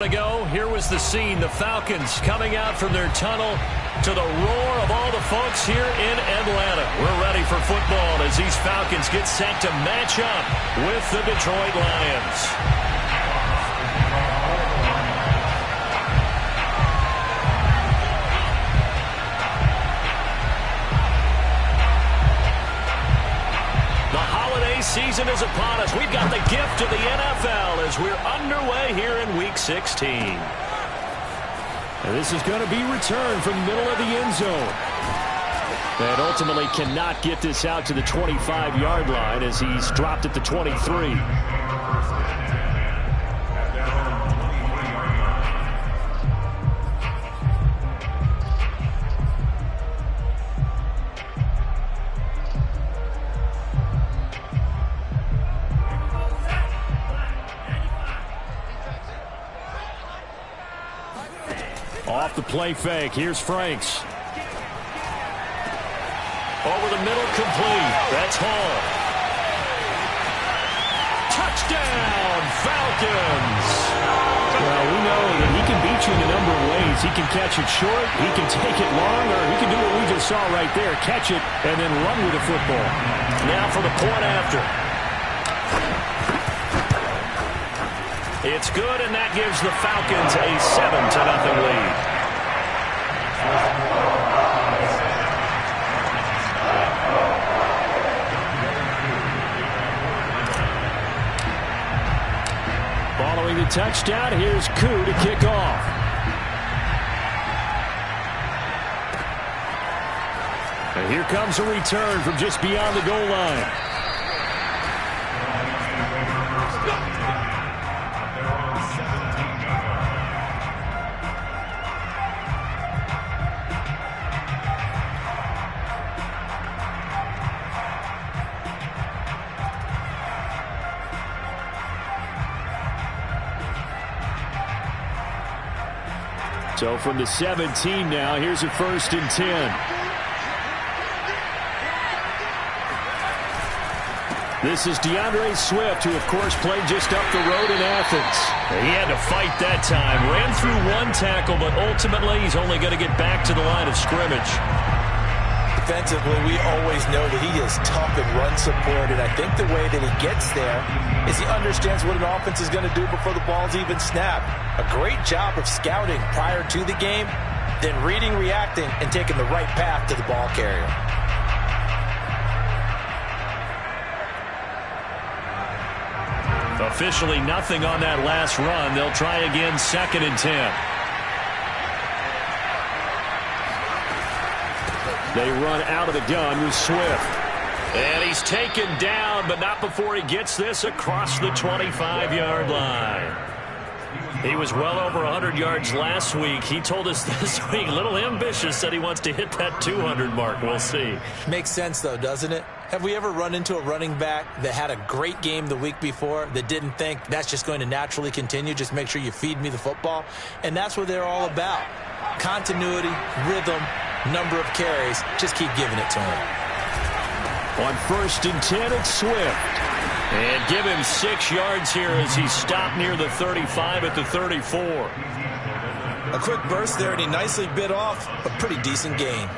Ago, here was the scene. The Falcons coming out from their tunnel to the roar of all the folks here in Atlanta. We're ready for football as these Falcons get set to match up with the Detroit Lions. Season is upon us. We've got the gift of the NFL as we're underway here in Week 16. And this is going to be returned from the middle of the end zone. And ultimately cannot get this out to the 25-yard line as he's dropped at the 23. Off the play fake. Here's Franks. Over the middle, complete. That's Hall. Touchdown, Falcons. Well, we know that he can beat you in a number of ways. He can catch it short, he can take it long, or he can do what we just saw right there, catch it and then run with the football. Now for the point after. It's good, and that gives the Falcons a 7-0 lead. Following the touchdown, here's Koo to kick off. And here comes a return from just beyond the goal line. So from the 17 now, here's a 1st and 10. This is DeAndre Swift, who, of course, played just up the road in Athens. He had to fight that time. Ran through one tackle, but ultimately he's only going to get back to the line of scrimmage. Defensively, we always know that he is tough in run support, and I think the way that he gets there is he understands what an offense is going to do before the ball's even snapped. A great job of scouting prior to the game, then reading, reacting, and taking the right path to the ball carrier. Officially nothing on that last run. They'll try again, 2nd and 10. They run out of the gun with Swift. And he's taken down, but not before he gets this across the 25-yard line. He was well over 100 yards last week. He told us this week, a little ambitious, said he wants to hit that 200 mark. We'll see. Makes sense, though, doesn't it? Have we ever run into a running back that had a great game the week before that didn't think that's just going to naturally continue? Just make sure you feed me the football. And that's what they're all about. Continuity, rhythm, number of carries. Just keep giving it to him. On 1st and 10, it's Swift. And give him 6 yards here as he stopped near the 35 at the 34. A quick burst there, and he nicely bit off a pretty decent gain.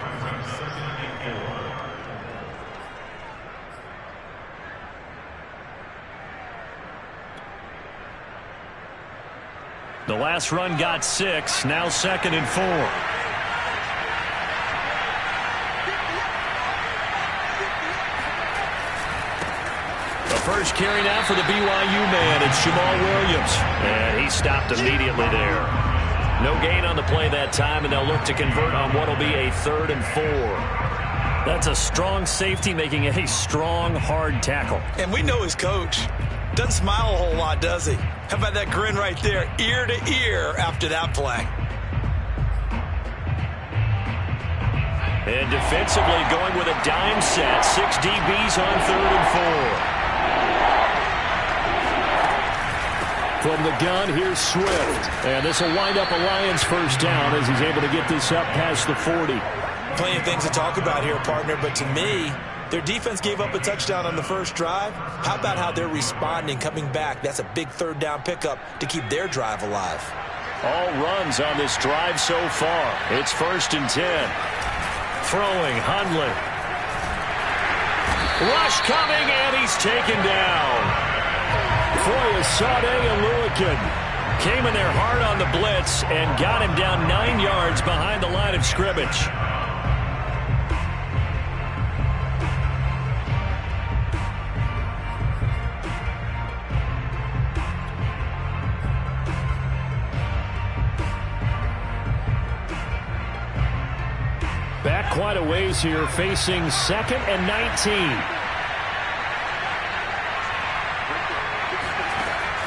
The last run got 6, now 2nd and 4. First carry now for the BYU man. It's Jamal Williams. And he stopped immediately there. No gain on the play that time, and they'll look to convert on what will be a 3rd and 4. That's a strong safety making a strong, hard tackle. And we know his coach. Doesn't smile a whole lot, does he? How about that grin right there, ear to ear after that play? And defensively going with a dime set. 6 DBs on 3rd and 4. From the gun, here's Swift. And this will wind up a Lions 1st down as he's able to get this up past the 40. Plenty of things to talk about here, partner, but to me, Their defense gave up a touchdown on the first drive. How about how they're responding, coming back? That's a big third down pickup to keep their drive alive. all runs on this drive so far. It's 1st and 10. Throwing, Hundley. Rush coming, and he's taken down. Foyesade Oluokun came in there hard on the blitz and got him down 9 yards behind the line of scrimmage. Back quite a ways here, facing 2nd and 19.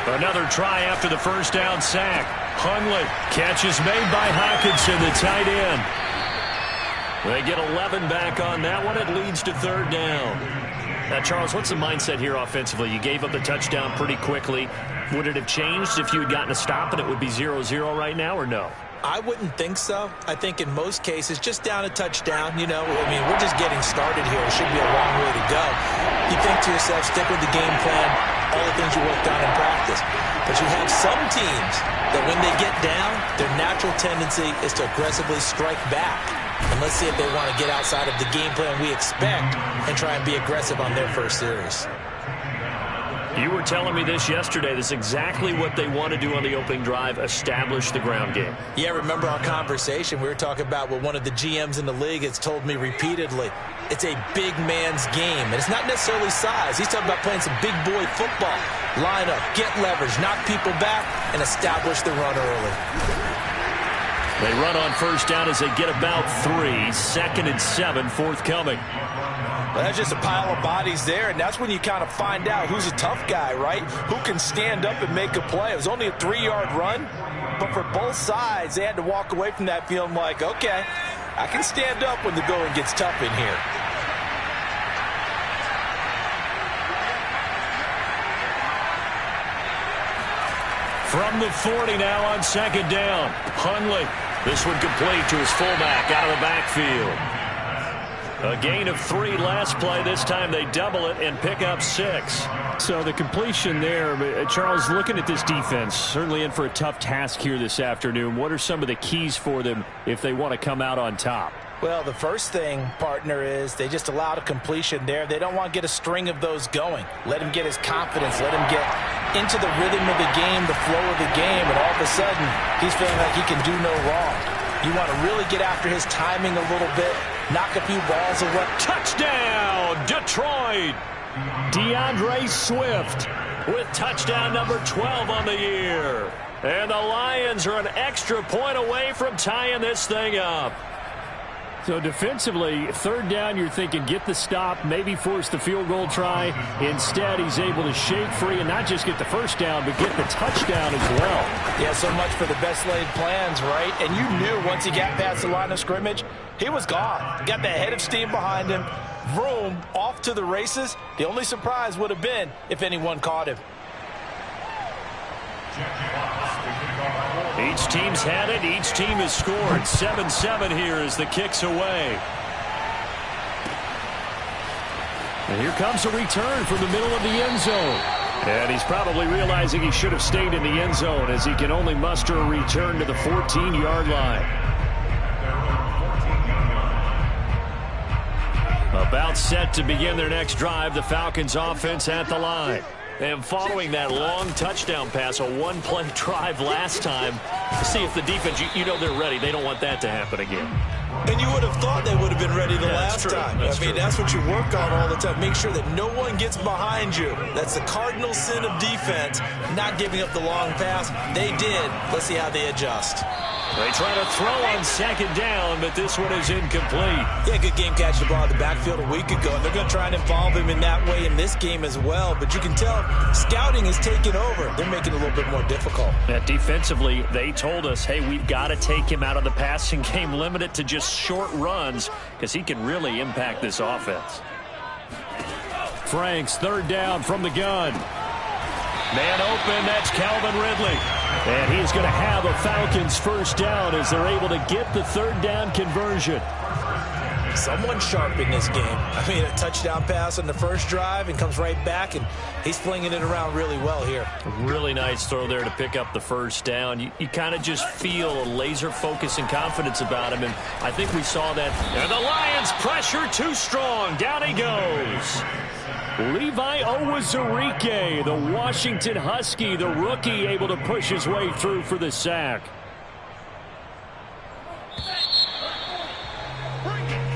Another try after the first down sack. Hundley, catch is made by Hockenson, the tight end. They get 11 back on that one. It leads to 3rd down. Now, Charles, what's the mindset here offensively? You gave up the touchdown pretty quickly. Would it have changed if you had gotten a stop and it would be 0-0 right now, or no? I wouldn't think so. I think in most cases, just down a touchdown, you know, I mean, we're just getting started here. It should be a long way to go. You think to yourself, stick with the game plan, all the things you worked on in practice. But you have some teams that when they get down, their natural tendency is to aggressively strike back. And let's see if they want to get outside of the game plan we expect and try and be aggressive on their first series. You were telling me this yesterday. This is exactly what they want to do on the opening drive, establish the ground game. Yeah, remember our conversation? We were talking about what one of the GMs in the league has told me repeatedly. It's a big man's game, and it's not necessarily size. He's talking about playing some big boy football. Line up, get leverage, knock people back, and establish the run early. They run on first down as they get about 3. 2nd and 7 forthcoming. Well, that's just a pile of bodies there, and that's when you kind of find out who's a tough guy, right? Who can stand up and make a play. It was only a 3-yard run, but for both sides, they had to walk away from that feeling like, okay, I can stand up when the going gets tough in here. From the 40 now on 2nd down. Hundley. This one complete to his fullback out of the backfield. A gain of 3 last play. This time they double it and pick up 6. So the completion there, Charles, looking at this defense, certainly in for a tough task here this afternoon. What are some of the keys for them if they want to come out on top? Well, the first thing, partner, is they just allowed a completion there. They don't want to get a string of those going. Let him get his confidence. Let him get into the rhythm of the game, the flow of the game, and all of a sudden he's feeling like he can do no wrong. You want to really get after his timing a little bit, knock a few balls away. Touchdown, Detroit! DeAndre Swift with touchdown number 12 on the year. And the Lions are an extra point away from tying this thing up. So defensively, 3rd down, you're thinking get the stop, maybe force the field goal try. Instead, he's able to shake free and not just get the first down, but get the touchdown as well. Yeah, so much for the best laid plans, right? And you knew once he got past the line of scrimmage, he was gone. Got the head of steam behind him. Vroom, off to the races. The only surprise would have been if anyone caught him. Each team's had it. Each team has scored. 7-7 here as the kick's away. And here comes a return from the middle of the end zone. And he's probably realizing he should have stayed in the end zone as he can only muster a return to the 14-yard line. About set to begin their next drive, the Falcons offense at the line. And following that long touchdown pass, a one-play drive last time, to see if the defense, you know they're ready. They don't want that to happen again. And you would have thought they would have been ready the last time. I mean, that's what you work on all the time. Make sure that no one gets behind you. That's the cardinal sin of defense, not giving up the long pass. They did. Let's see how they adjust. They try to throw on 2nd down, but this one is incomplete. Yeah, good game catching the ball in the backfield a week ago. And they're going to try and involve him in that way in this game as well. But you can tell scouting is taking over. They're making it a little bit more difficult. Defensively, they told us, hey, we've got to take him out of the passing game, limit it to just short runs, because he can really impact this offense. Franks, 3rd down from the gun. Man open, that's Calvin Ridley. And he's going to have a Falcons first down as they're able to get the 3rd down conversion. Someone sharp in this game. I mean, a touchdown pass on the first drive and comes right back, and he's flinging it around really well here. Really nice throw there to pick up the first down. You kind of just feel a laser focus and confidence about him, and I think we saw that. And the Lions pressure too strong. Down he goes. Levi Onwuzurike, the Washington Husky, the rookie, able to push his way through for the sack.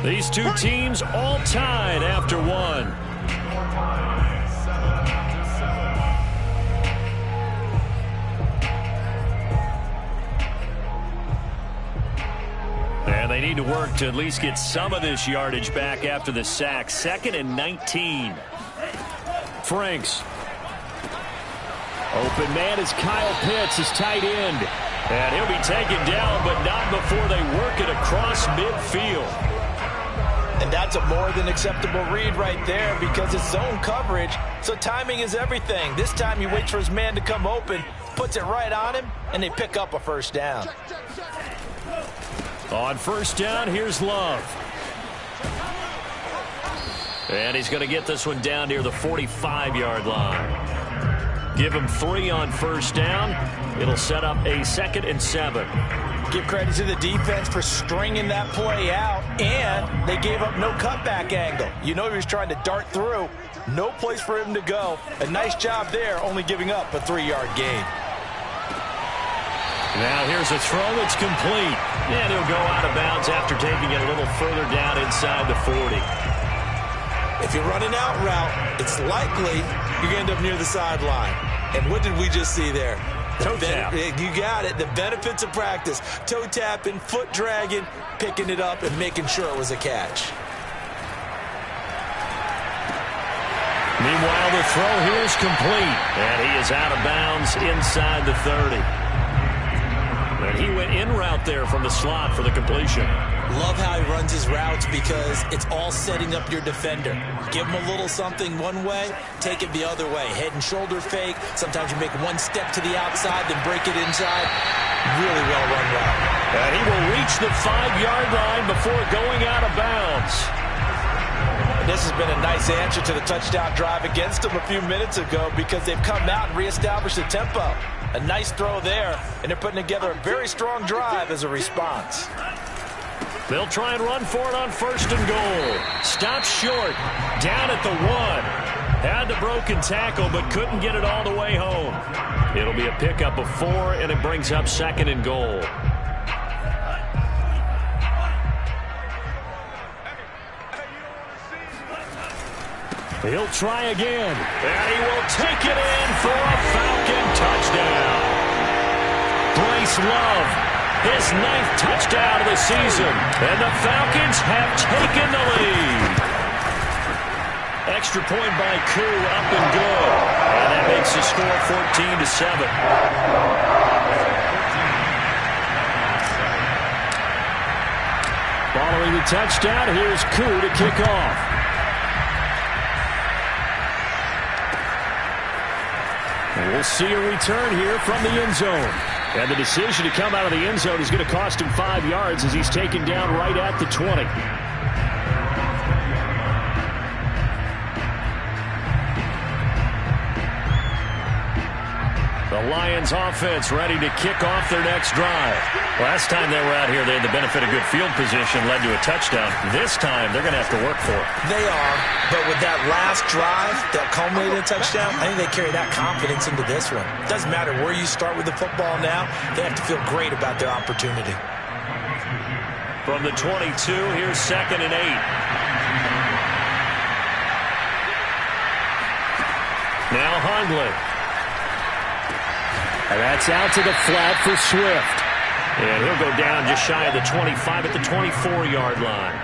These two teams all tied after one. And they need to work to at least get some of this yardage back after the sack. 2nd and 19. Franks. Open man is Kyle Pitts, his tight end. And he'll be taken down, but not before they work it across midfield. And that's a more than acceptable read right there because it's zone coverage, so timing is everything. This time he waits for his man to come open, puts it right on him, and they pick up a first down. On first down, here's Love. And he's going to get this one down near the 45-yard line. Give him 3 on first down. It'll set up a 2nd and 7. Give credit to the defense for stringing that play out, and they gave up no cutback angle. You know he was trying to dart through. No place for him to go. A nice job there, only giving up a 3-yard gain. Now here's a throw that's complete. And he'll go out of bounds after taking it a little further down inside the 40. If you're running out route, it's likely you're going to end up near the sideline. And what did we just see there? Toe tap. You got it. The benefits of practice. Toe tapping, foot dragging, picking it up, and making sure it was a catch. Meanwhile, the throw here is complete. And he is out of bounds inside the 30. And he went in route there from the slot for the completion. Love how he runs his routes because it's all setting up your defender. Give him a little something one way, take it the other way. Head and shoulder fake. Sometimes you make one step to the outside, then break it inside. Really well run route. And he will reach the 5-yard line before going out of bounds. And this has been a nice answer to the touchdown drive against them a few minutes ago because they've come out and reestablished the tempo. A nice throw there, and they're putting together a very strong drive as a response. They'll try and run for it on 1st and goal. Stops short. Down at the 1. Had the broken tackle, but couldn't get it all the way home. It'll be a pickup of 4, and it brings up 2nd and goal. He'll try again. And he will take it in for a Falcon touchdown. Bryce Love, his 9th touchdown of the season. And the Falcons have taken the lead. Extra point by Koo, up and good. And that makes the score 14-7. Following the touchdown, here's Koo to kick off. And we'll see a return here from the end zone. And the decision to come out of the end zone is going to cost him 5 yards as he's taken down right at the 20. The Lions offense ready to kick off their next drive. Last time they were out here, they had the benefit of good field position, led to a touchdown. This time, they're going to have to work for it. They are, but with that last drive that culminated in a touchdown, I think they carry that confidence into this one. It doesn't matter where you start with the football now, they have to feel great about their opportunity. From the 22, here's 2nd and 8. Now Hundley. And that's out to the flat for Swift. And he'll go down just shy of the 25 at the 24-yard line.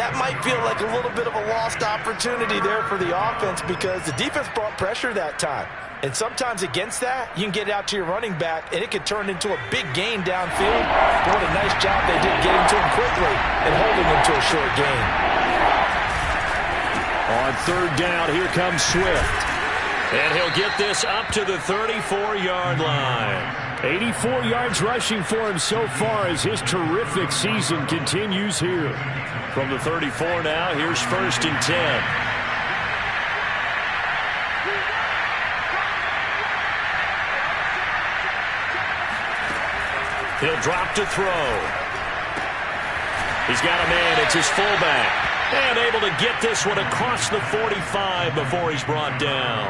That might feel like a little bit of a lost opportunity there for the offense because the defense brought pressure that time. And sometimes against that, you can get out to your running back, and it could turn into a big gain downfield. But what a nice job they did getting to him quickly and holding him to a short gain. On 3rd down, here comes Swift. And he'll get this up to the 34-yard line. 84 yards rushing for him so far as his terrific season continues here. From the 34 now, here's 1st and 10. He'll drop to throw. He's got a man. It's his fullback. And able to get this one across the 45 before he's brought down.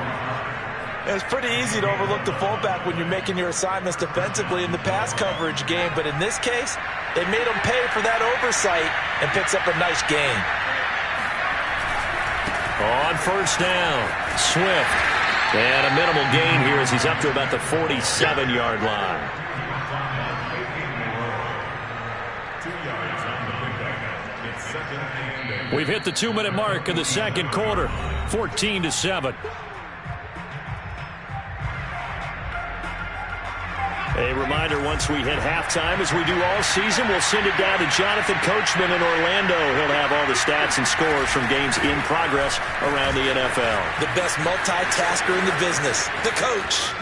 It's pretty easy to overlook the fullback when you're making your assignments defensively in the pass coverage game. But in this case, they made him pay for that oversight and picks up a nice gain. On 1st down, Swift. And a minimal gain here as he's up to about the 47-yard line. We've hit the 2-minute mark of the second quarter, 14-7. A reminder, once we hit halftime, as we do all season, we'll send it down to Jonathan Coachman in Orlando. He'll have all the stats and scores from games in progress around the NFL. The best multitasker in the business, the coach.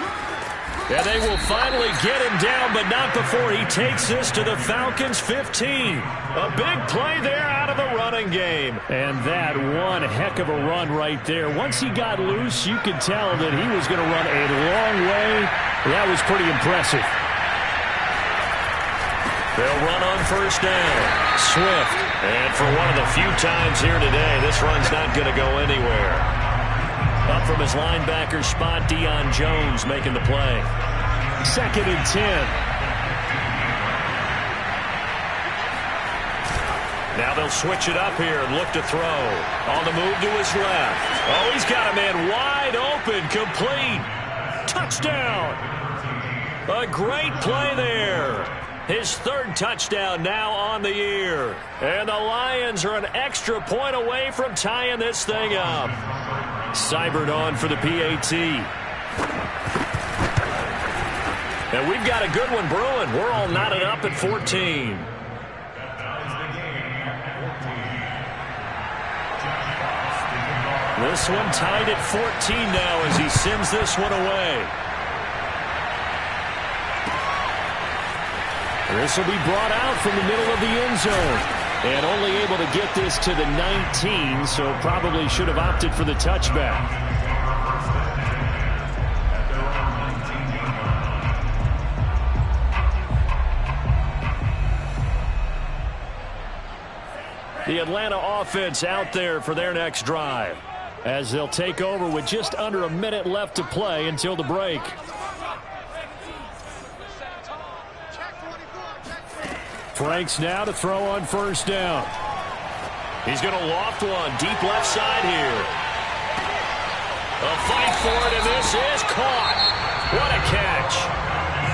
And they will finally get him down, but not before he takes this to the Falcons' 15. A big play there out of the running game. And that one heck of a run right there. Once he got loose, you could tell that he was going to run a long way. That was pretty impressive. They'll run on 1st down. Swift. And for one of the few times here today, this run's not going to go anywhere. Up from his linebacker spot, Deion Jones making the play. 2nd and 10. Now they'll switch it up here and look to throw. On the move to his left. Oh, he's got a man wide open, complete. Touchdown. A great play there. His 3rd touchdown now on the year. And the Lions are an extra point away from tying this thing up. Seibert on for the PAT. And we've got a good one brewing. We're all knotted up at 14. This one tied at 14 now as he sends this one away. This will be brought out from the middle of the end zone. And only able to get this to the 19, so probably should have opted for the touchback. The Atlanta offense out there for their next drive, as they'll take over with just under a minute left to play until the break. Franks now to throw on 1st down. He's going to loft one deep left side here. A fight for it, and this is caught. What a catch.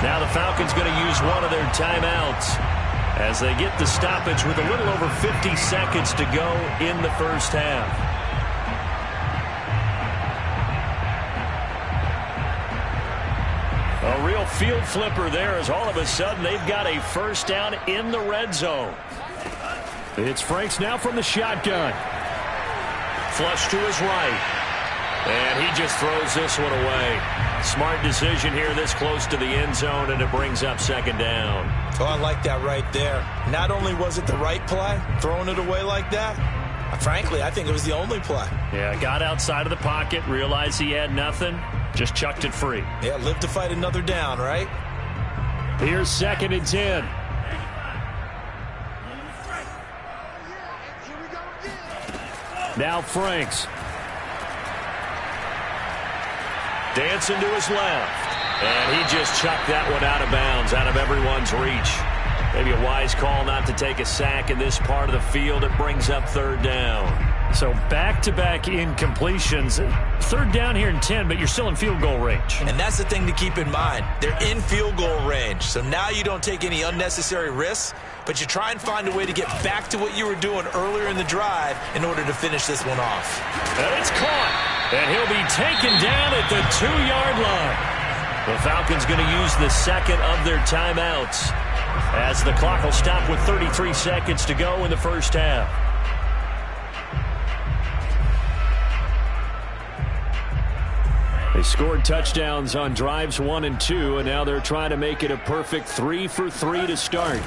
Now the Falcons going to use one of their timeouts as they get the stoppage with a little over 50 seconds to go in the 1st half. A real field flipper there as all of a sudden they've got a 1st down in the red zone. It's Franks now from the shotgun. Flush to his right. And he just throws this one away. Smart decision here this close to the end zone, and it brings up 2nd down. Oh, I like that right there. Not only was it the right play, throwing it away like that, frankly, I think it was the only play. Yeah, got outside of the pocket, realized he had nothing, just chucked it free. Yeah, live to fight another down, right? Here's 2nd and 10. Now Franks. Dancing to his left. And he just chucked that one out of bounds, out of everyone's reach. Maybe a wise call not to take a sack in this part of the field. It brings up 3rd down. So back-to-back incompletions. 3rd down here and 10, but you're still in field goal range. And that's the thing to keep in mind. They're in field goal range. So now you don't take any unnecessary risks, but you try and find a way to get back to what you were doing earlier in the drive in order to finish this one off. And it's caught. And he'll be taken down at the 2-yard line. The Falcons going to use the 2nd of their timeouts, as the clock will stop with 33 seconds to go in the 1st half. They scored touchdowns on drives 1 and 2, and now they're trying to make it a perfect 3 for 3 to start.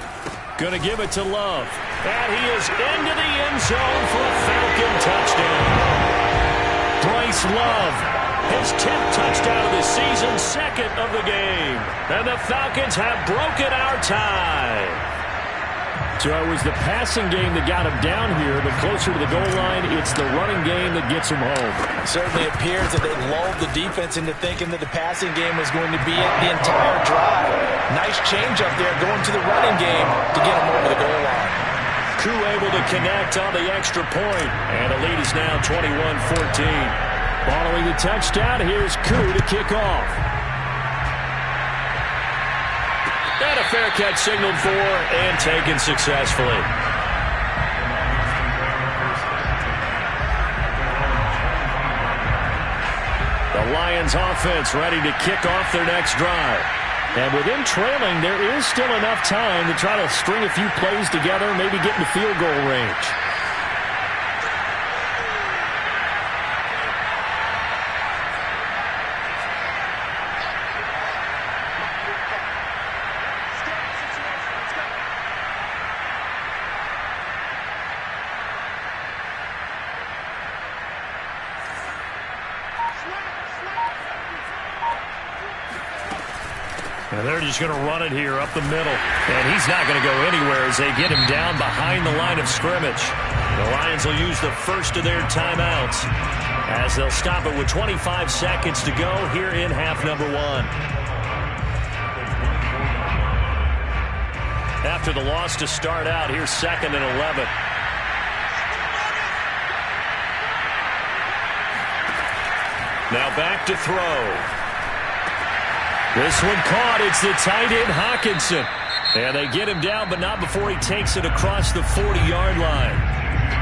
Going to give it to Love. And he is into the end zone for a Falcon touchdown. Bryce Love, his 10th touchdown of the season, 2nd of the game. And the Falcons have broken our tie. So it was the passing game that got him down here, but closer to the goal line, it's the running game that gets him home. It certainly appears that they lulled the defense into thinking that the passing game was going to be it the entire drive. Nice change up there going to the running game to get him over the goal line. Koo able to connect on the extra point, and the lead is now 21-14. Following the touchdown, here's Koo to kick off. And a fair catch signaled for and taken successfully. The Lions offense ready to kick off their next drive. And with them trailing, there is still enough time to try to string a few plays together, maybe get into field goal range. And they're just going to run it here up the middle. And he's not going to go anywhere as they get him down behind the line of scrimmage. The Lions will use the first of their timeouts as they'll stop it with 25 seconds to go here in half number 1. After the loss to start out, here's 2nd and 11. Now back to throw. This one caught. It's the tight end, Hockenson. And they get him down, but not before he takes it across the 40-yard line.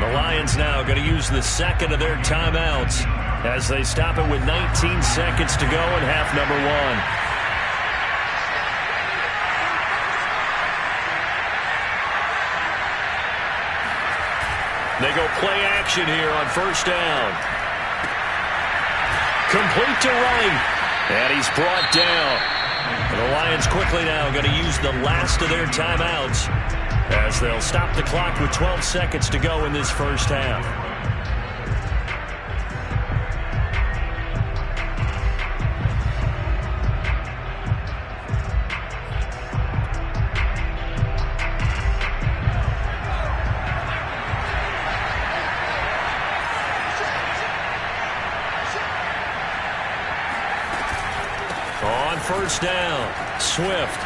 The Lions now going to use the 2nd of their timeouts as they stop it with 19 seconds to go in half number 1. They go play action here on first down. Complete to Wright. And he's brought down. And the Lions quickly now going to use the last of their timeouts as they'll stop the clock with 12 seconds to go in this first half. First down, Swift.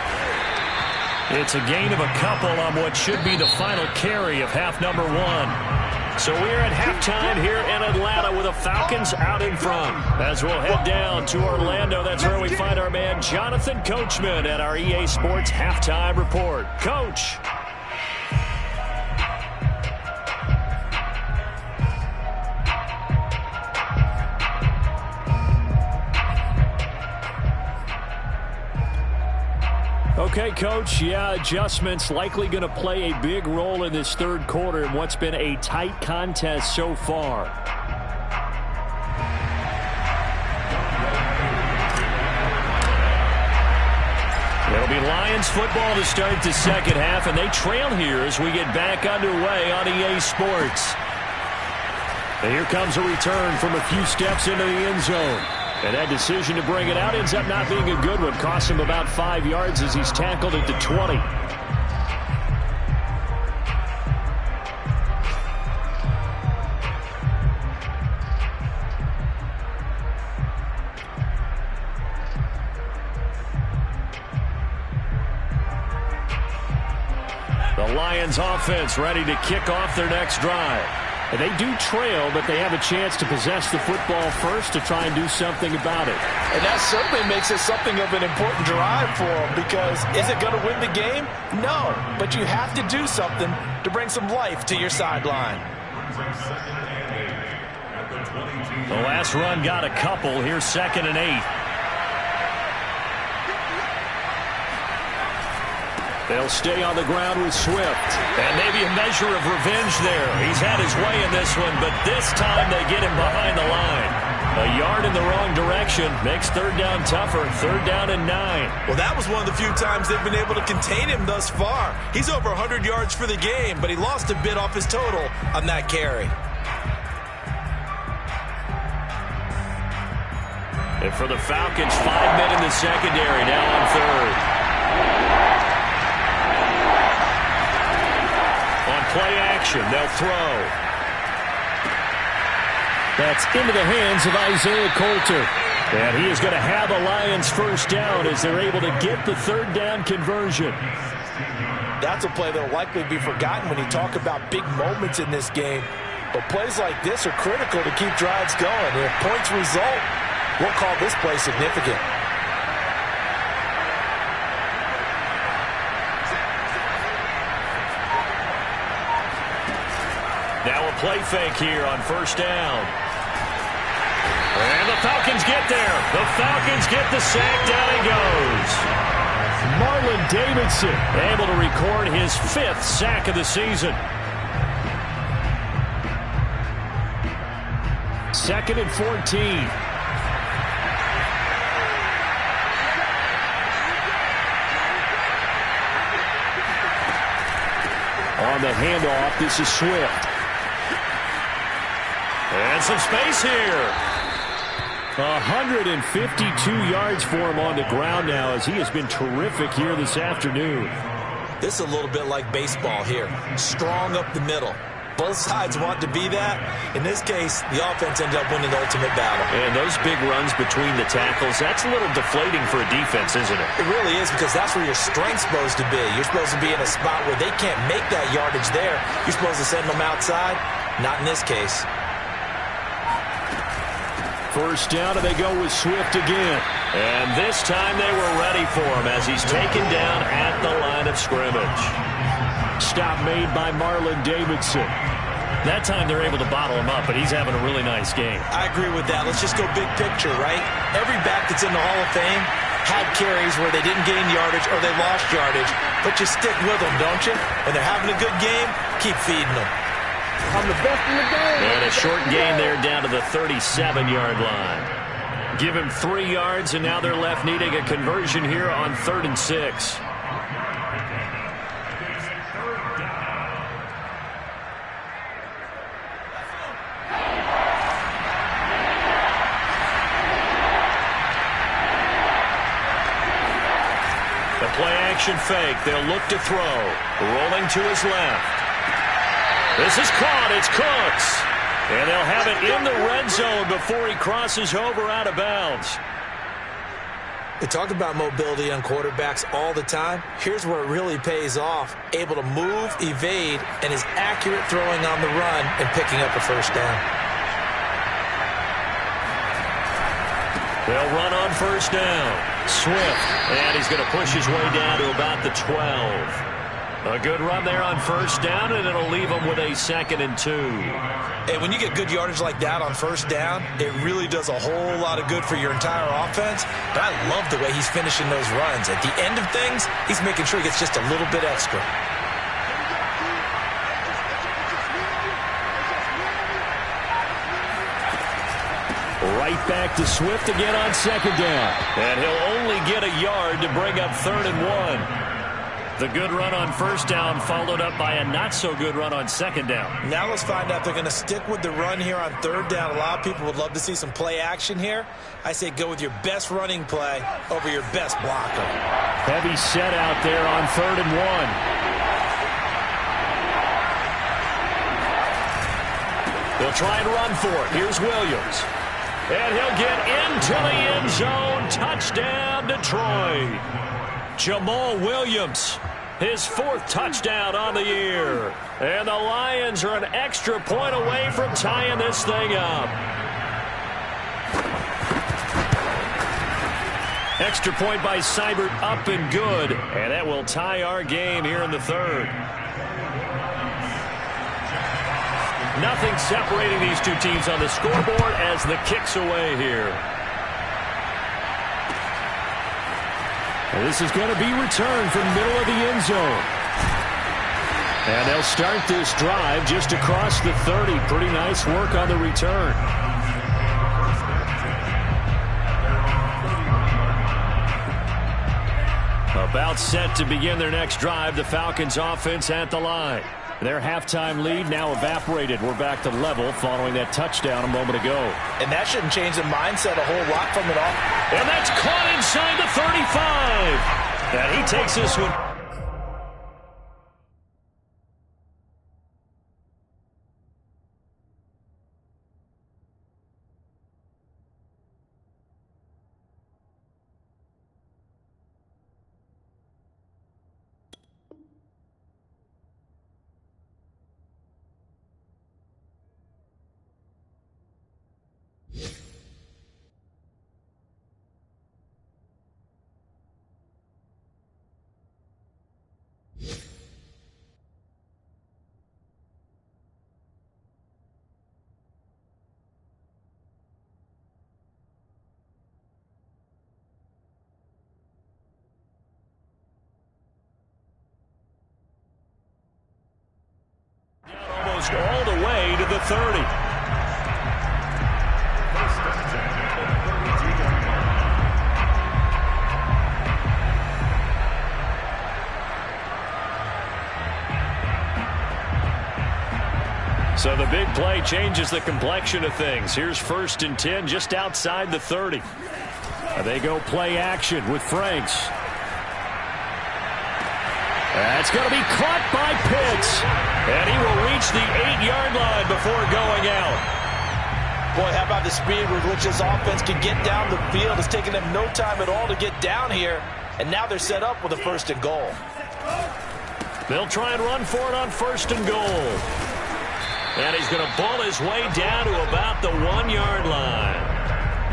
It's a gain of a couple on what should be the final carry of half number 1. So we're at halftime here in Atlanta with the Falcons out in front. As we'll head down to Orlando, that's where we find our man Jonathan Coachman at our EA Sports Halftime Report. Coach. Okay, Coach, adjustments likely going to play a big role in this third quarter in what's been a tight contest so far. It'll be Lions football to start the second half, and they trail here as we get back underway on EA Sports. And here comes a return from a few steps into the end zone. And that decision to bring it out ends up not being a good one. Costs him about 5 yards as he's tackled at the 20. The Lions offense ready to kick off their next drive. And they do trail, but they have a chance to possess the football first to try and do something about it. And that certainly makes it something of an important drive for them, because is it going to win the game? No, but you have to do something to bring some life to your sideline. The last run got a couple. Here's 2nd and 8. They'll stay on the ground with Swift. And maybe a measure of revenge there. He's had his way in this one, but this time they get him behind the line. A yard in the wrong direction makes third down tougher. Third down and 9. Well, that was one of the few times they've been able to contain him thus far. He's over 100 yards for the game, but he lost a bit off his total on that carry. And for the Falcons, 5 men in the secondary, now on third. On play action, they'll throw. That's into the hands of Isaiah Coulter. And he is going to have a Lions first down as they're able to get the third down conversion. That's a play that will likely be forgotten when you talk about big moments in this game. But plays like this are critical to keep drives going. And if points result, we'll call this play significant. Now a play fake here on first down. And the Falcons get there. The Falcons get the sack. Down he goes. Marlon Davidson able to record his 5th sack of the season. 2nd and 14. On the handoff, this is Swift. And some space here. 152 yards for him on the ground now as he has been terrific here this afternoon. This is a little bit like baseball here. Strong up the middle. Both sides want to be that. In this case, the offense ended up winning the ultimate battle. And those big runs between the tackles, that's a little deflating for a defense, isn't it? It really is, because that's where your strength's supposed to be. You're supposed to be in a spot where they can't make that yardage there. You're supposed to send them outside. Not in this case. First down, and they go with Swift again. And this time they were ready for him as he's taken down at the line of scrimmage. Stop made by Marlon Davidson. That time they're able to bottle him up, but he's having a really nice game. I agree with that. Let's just go big picture, right? Every back that's in the Hall of Fame had carries where they didn't gain yardage or they lost yardage, but you stick with them, don't you? When they're having a good game, keep feeding them. I'm the best in the game. And a short gain there down to the 37-yard line. Give him 3 yards, and now they're left needing a conversion here on 3rd and 6. The play-action fake. They'll look to throw. Rolling to his left. This is caught. It's Cooks. And they'll have it in the red zone before he crosses over out of bounds. We talk about mobility on quarterbacks all the time. Here's where it really pays off. Able to move, evade, and is accurate throwing on the run and picking up a first down. They'll run on first down. Swift. And he's going to push his way down to about the 12. A good run there on first down, and it'll leave him with a 2nd and 2. Hey, when you get good yardage like that on first down, it really does a whole lot of good for your entire offense. But I love the way he's finishing those runs. At the end of things, he's making sure he gets just a little bit extra. Right back to Swift again on 2nd down. And he'll only get a yard to bring up 3rd and 1. The good run on first down followed up by a not-so-good run on 2nd down. Now let's find out if they're going to stick with the run here on 3rd down. A lot of people would love to see some play action here. I say go with your best running play over your best blocker. Heavy set out there on 3rd and 1. They'll try and run for it. Here's Williams. And he'll get into the end zone. Touchdown, Detroit. Jamal Williams, his 4th touchdown on the year. And the Lions are an extra point away from tying this thing up. Extra point by Seibert, up and good. And that will tie our game here in the 3rd. Nothing separating these two teams on the scoreboard as the kick's away here. And this is going to be returned from the middle of the end zone. And they'll start this drive just across the 30. Pretty nice work on the return. About set to begin their next drive. The Falcons offense at the line. Their halftime lead now evaporated. We're back to level following that touchdown a moment ago. And that shouldn't change the mindset a whole lot from it all. And that's caught inside the 35. And he takes this one. All the way to the 30. So the big play changes the complexion of things. Here's 1st and 10 just outside the 30. They go play action with Franks. That's going to be caught by Pitts. And he will reach the 8-yard line before going out. Boy, how about the speed with which this offense can get down the field? It's taken them no time at all to get down here. And now they're set up with a 1st and goal. They'll try and run for it on 1st and goal. And he's going to ball his way down to about the 1-yard line.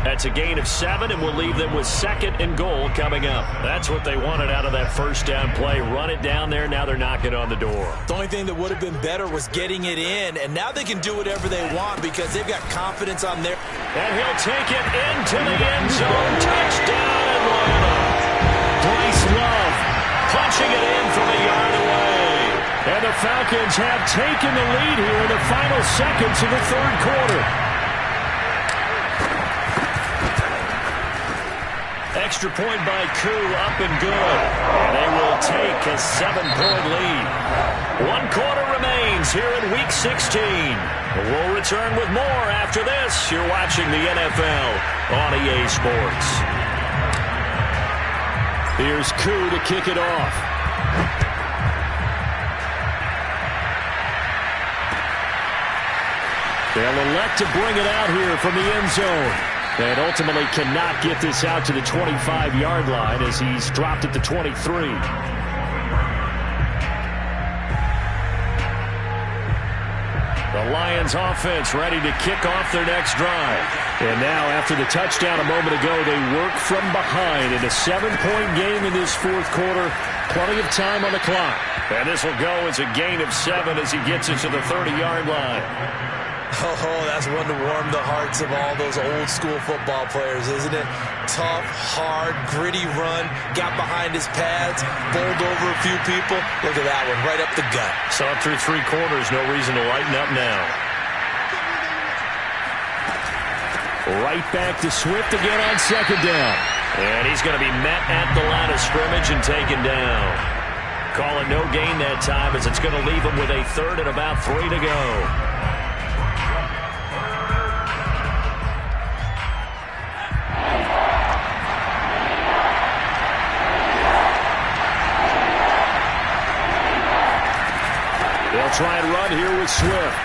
That's a gain of 7, and we'll leave them with 2nd and goal coming up. That's what they wanted out of that 1st down play. Run it down there. Now they're knocking on the door. The only thing that would have been better was getting it in, and now they can do whatever they want because they've got confidence on their... And he'll take it into the end zone. Touchdown, Atlanta. Bryce Love punching it in from a yard away. And the Falcons have taken the lead here in the final seconds of the 3rd quarter. Extra point by Koo, up and good. And they will take a 7-point lead. 1 quarter remains here in Week 16. We'll return with more after this. You're watching the NFL on EA Sports. Here's Koo to kick it off. They'll elect to bring it out here from the end zone. And ultimately cannot get this out to the 25-yard line as he's dropped at the 23. The Lions offense ready to kick off their next drive. And now after the touchdown a moment ago, they work from behind in a 7-point game in this 4th quarter. Plenty of time on the clock. And this will go as a gain of 7 as he gets it to the 30-yard line. Oh, that's one to warm the hearts of all those old-school football players, isn't it? Tough, hard, gritty run, got behind his pads, bowled over a few people. Look at that one, right up the gut. So through 3 quarters, no reason to lighten up now. Right back to Swift again on 2nd down. And he's going to be met at the line of scrimmage and taken down. Call it no gain that time as it's going to leave him with a 3rd and about 3 to go. They'll try and run here with Swift.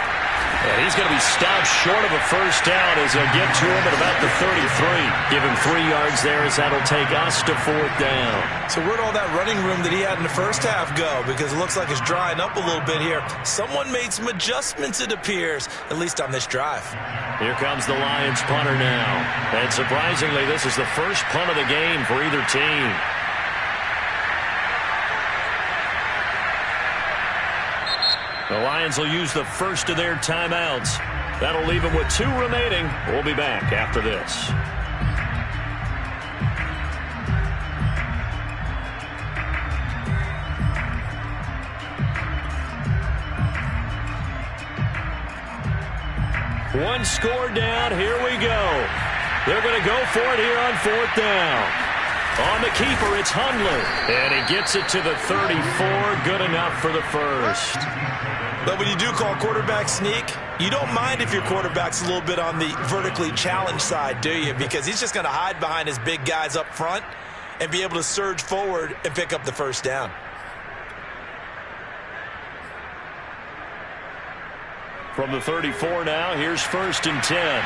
And he's going to be stopped short of a 1st down as they'll get to him at about the 33. Give him 3 yards there as that'll take us to 4th down. So where'd all that running room that he had in the 1st half go? Because it looks like it's drying up a little bit here. Someone made some adjustments, it appears, at least on this drive. Here comes the Lions punter now. And surprisingly, this is the first punt of the game for either team. The Lions will use the first of their timeouts. That'll leave them with 2 remaining. We'll be back after this. One score down. Here we go. They're going to go for it here on 4th down. On the keeper, it's Hundley. And he gets it to the 34. Good enough for the first. But when you do call quarterback sneak, you don't mind if your quarterback's a little bit on the vertically challenged side, do you? Because he's just going to hide behind his big guys up front and be able to surge forward and pick up the first down. From the 34 now, here's 1st and 10.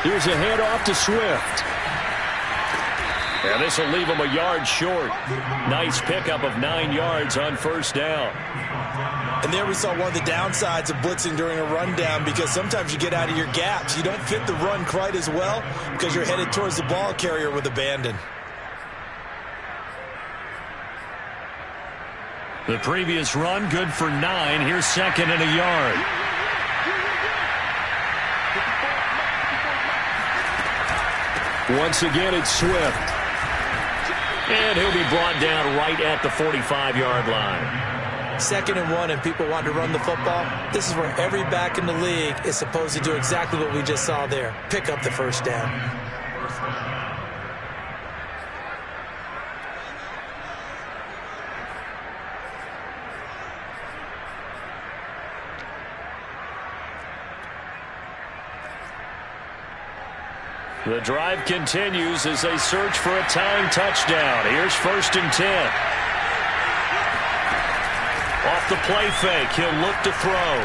Here's a handoff to Swift. And this will leave him a yard short. Nice pickup of 9 yards on 1st down. And there we saw one of the downsides of blitzing during a rundown, because sometimes you get out of your gaps. You don't fit the run quite as well because you're headed towards the ball carrier with abandon. The previous run, good for 9. Here's 2nd and a yard. Once again, it's Swift. And he'll be brought down right at the 45-yard line. 2nd and 1, and people want to run the football. This is where every back in the league is supposed to do exactly what we just saw there. Pick up the first down. The drive continues as they search for a tying touchdown. Here's 1st and 10. Off the play fake, he'll look to throw.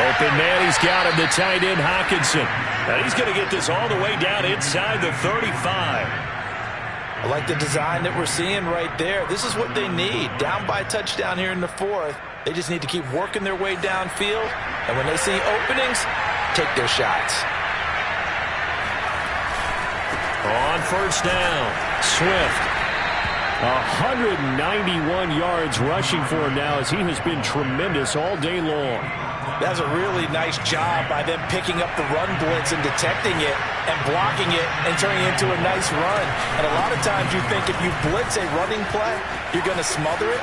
Open man, he's got him, the tight end Hockenson. And he's going to get this all the way down inside the 35. I like the design that we're seeing right there. This is what they need. Down by a touchdown here in the 4th. They just need to keep working their way downfield. And when they see openings, take their shots. On 1st down, Swift. 191 yards rushing for him now, as he has been tremendous all day long. That's a really nice job by them picking up the run blitz and detecting it and blocking it and turning it into a nice run. And a lot of times you think if you blitz a running play, you're going to smother it.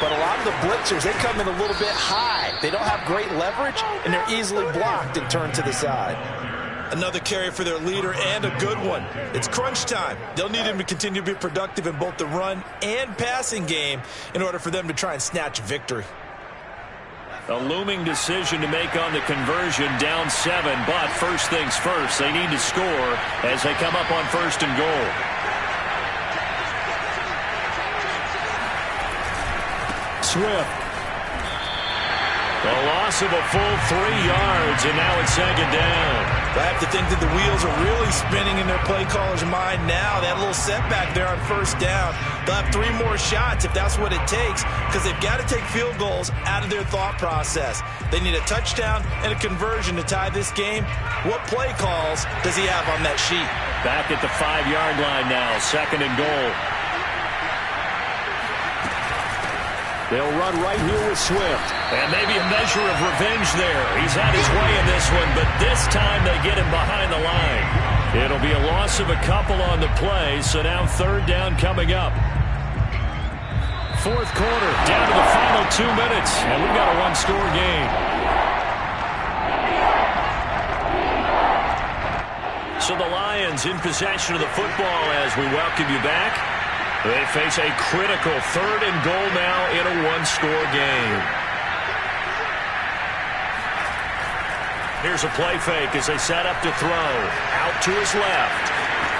But a lot of the blitzers, they come in a little bit high. They don't have great leverage, and they're easily blocked and turned to the side. Another carry for their leader, and a good one. It's crunch time. They'll need him to continue to be productive in both the run and passing game in order for them to try and snatch victory. A looming decision to make on the conversion, down 7, but first things first, they need to score as they come up on 1st and goal. Swift. The loss of a full 3 yards, and now it's 2nd down. I have to think that the wheels are really spinning in their play caller's mind now. That little setback there on 1st down. They'll have 3 more shots if that's what it takes, because they've got to take field goals out of their thought process. They need a touchdown and a conversion to tie this game. What play calls does he have on that sheet? Back at the 5-yard line now, 2nd and goal. They'll run right here with Swift. And maybe a measure of revenge there. He's had his way in this one, but this time they get him behind the line. It'll be a loss of a couple on the play, so now 3rd down coming up. 4th quarter, down to the final 2 minutes, and we've got a 1-score game. So the Lions in possession of the football as we welcome you back. They face a critical 3rd and goal now in a 1-score game. Here's a play fake as they set up to throw. Out to his left.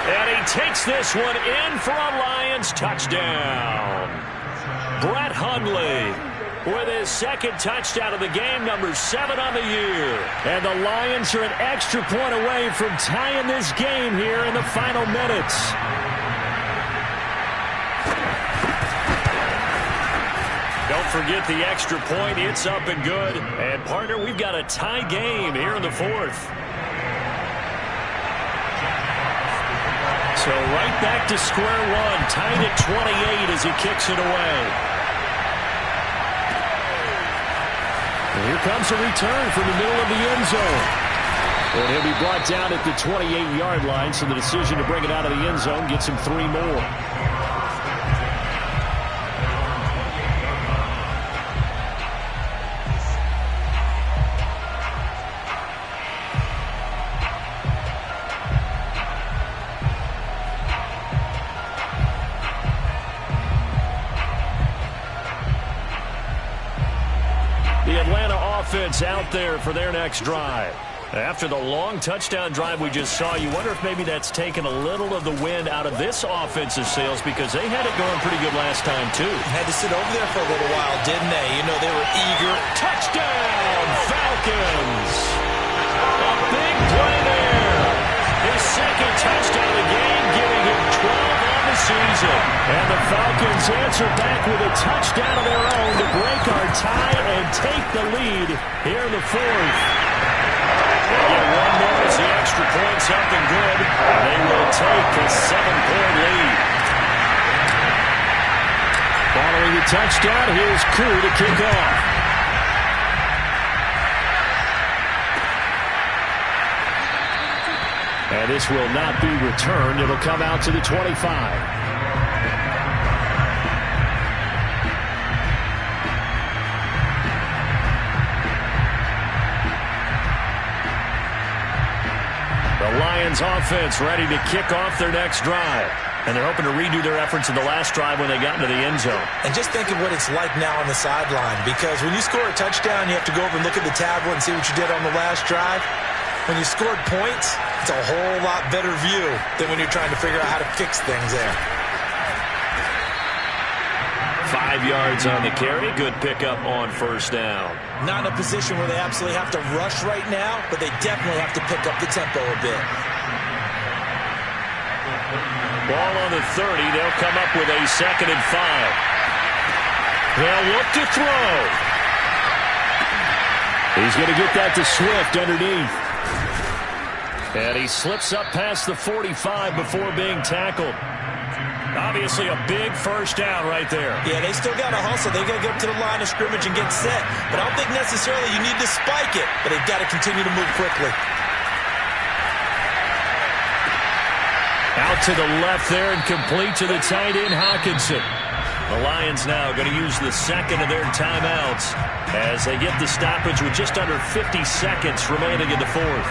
And he takes this one in for a Lions touchdown. Brett Hundley with his 2nd touchdown of the game, number 7 on the year. And the Lions are an extra point away from tying this game here in the final minutes. Don't forget the extra point. It's up and good. And, partner, we've got a tie game here in the 4th. So right back to square one. Tied at 28 as he kicks it away. And here comes a return from the middle of the end zone. And he'll be brought down at the 28-yard line, so the decision to bring it out of the end zone gets him 3 more. offense out there for their next drive. After the long touchdown drive we just saw, you wonder if maybe that's taken a little of the wind out of this offensive sails, because they had it going pretty good last time, too. Had to sit over there for a little while, didn't they? You know, they were eager. Touchdown, Falcons! A big play there. His second touchdown of the game, giving him 12 on the season. And the Falcons answer back with a touchdown of their own to break our tie and take the lead here in the fourth. They get one more as the extra point, something good. They will take a 7-point lead. Following the touchdown, here's Koo to kick off. And this will not be returned. It'll come out to the 25. The Lions offense ready to kick off their next drive. And they're hoping to redo their efforts in the last drive when they got into the end zone. And just think of what it's like now on the sideline, because when you score a touchdown, you have to go over and look at the tablet and see what you did on the last drive. When you scored points, it's a whole lot better view than when you're trying to figure out how to fix things there. 5 yards on the carry. Good pickup on first down. Not in a position where they absolutely have to rush right now, but they definitely have to pick up the tempo a bit. Ball on the 30. They'll come up with a 2nd and 5. They'll look to throw. He's going to get that to Swift underneath. And he slips up past the 45 before being tackled. Obviously a big first down right there. Yeah, they still got to hustle. They got to get up to the line of scrimmage and get set. But I don't think necessarily you need to spike it, but they've got to continue to move quickly. Out to the left there and complete to the tight end, Hockenson. The Lions now going to use the second of their timeouts as they get the stoppage with just under 50 seconds remaining in the fourth.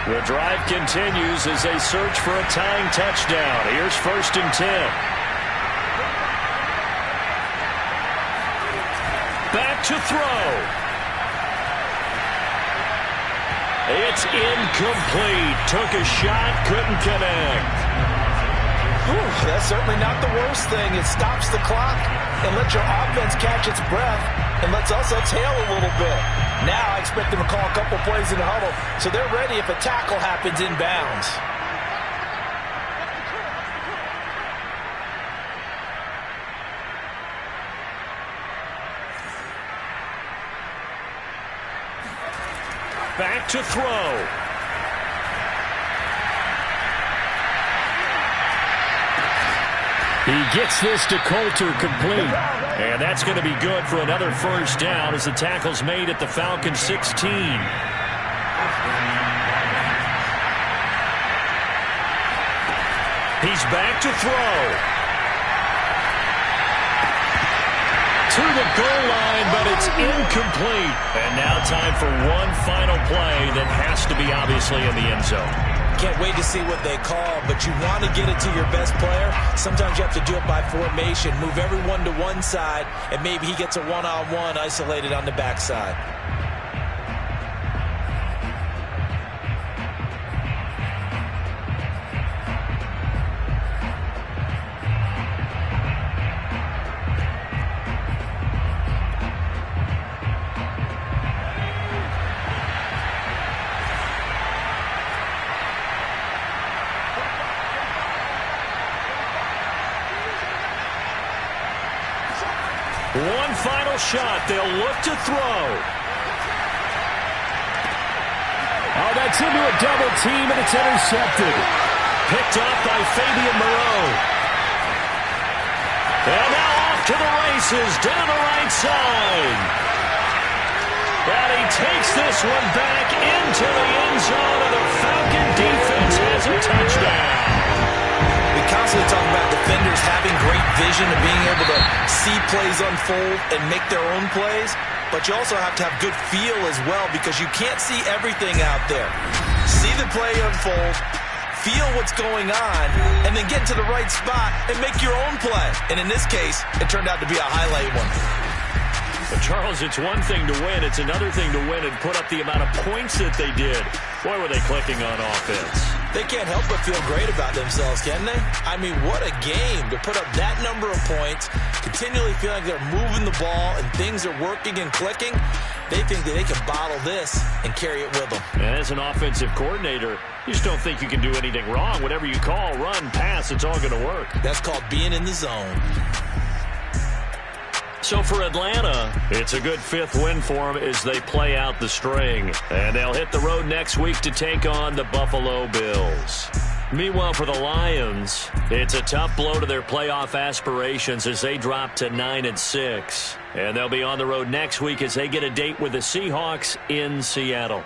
The drive continues as they search for a tying touchdown. Here's 1st and 10. Back to throw. It's incomplete. Took a shot, couldn't connect. Whew, that's certainly not the worst thing. It stops the clock and lets your offense catch its breath and lets us exhale a little bit. Now I expect them to call a couple plays in the huddle, so they're ready if a tackle happens inbounds. Back to throw. He gets this to Coulter complete. And that's going to be good for another first down as the tackle's made at the Falcons 16. He's back to throw. To the goal line, but it's incomplete. And now time for one final play that has to be obviously in the end zone. Can't wait to see what they call, but you want to get it to your best player. Sometimes you have to do it by formation. Move everyone to one side, and maybe he gets a one-on-one isolated on the backside. One final shot. They'll look to throw. Oh, that's into a double team, and it's intercepted. Picked up by Fabian Moreau. And now off to the races down the right side. And he takes this one back into the end zone, and the Falcon defense has a touchdown. We constantly talk about defenders having great vision and being able to see plays unfold and make their own plays, but you also have to have good feel as well, because you can't see everything out there. See the play unfold, feel what's going on and then get to the right spot and make your own play. And in this case, it turned out to be a highlight one. But Charles, it's one thing to win. It's another thing to win and put up the amount of points that they did. Boy, were they clicking on offense. They can't help but feel great about themselves, can they? I mean, what a game to put up that number of points, continually feeling like they're moving the ball and things are working and clicking. They think that they can bottle this and carry it with them. And as an offensive coordinator, you just don't think you can do anything wrong. Whatever you call, run, pass, it's all going to work. That's called being in the zone. So for Atlanta, it's a good fifth win for them as they play out the string. And they'll hit the road next week to take on the Buffalo Bills. Meanwhile, for the Lions, it's a tough blow to their playoff aspirations as they drop to 9-6. And they'll be on the road next week as they get a date with the Seahawks in Seattle.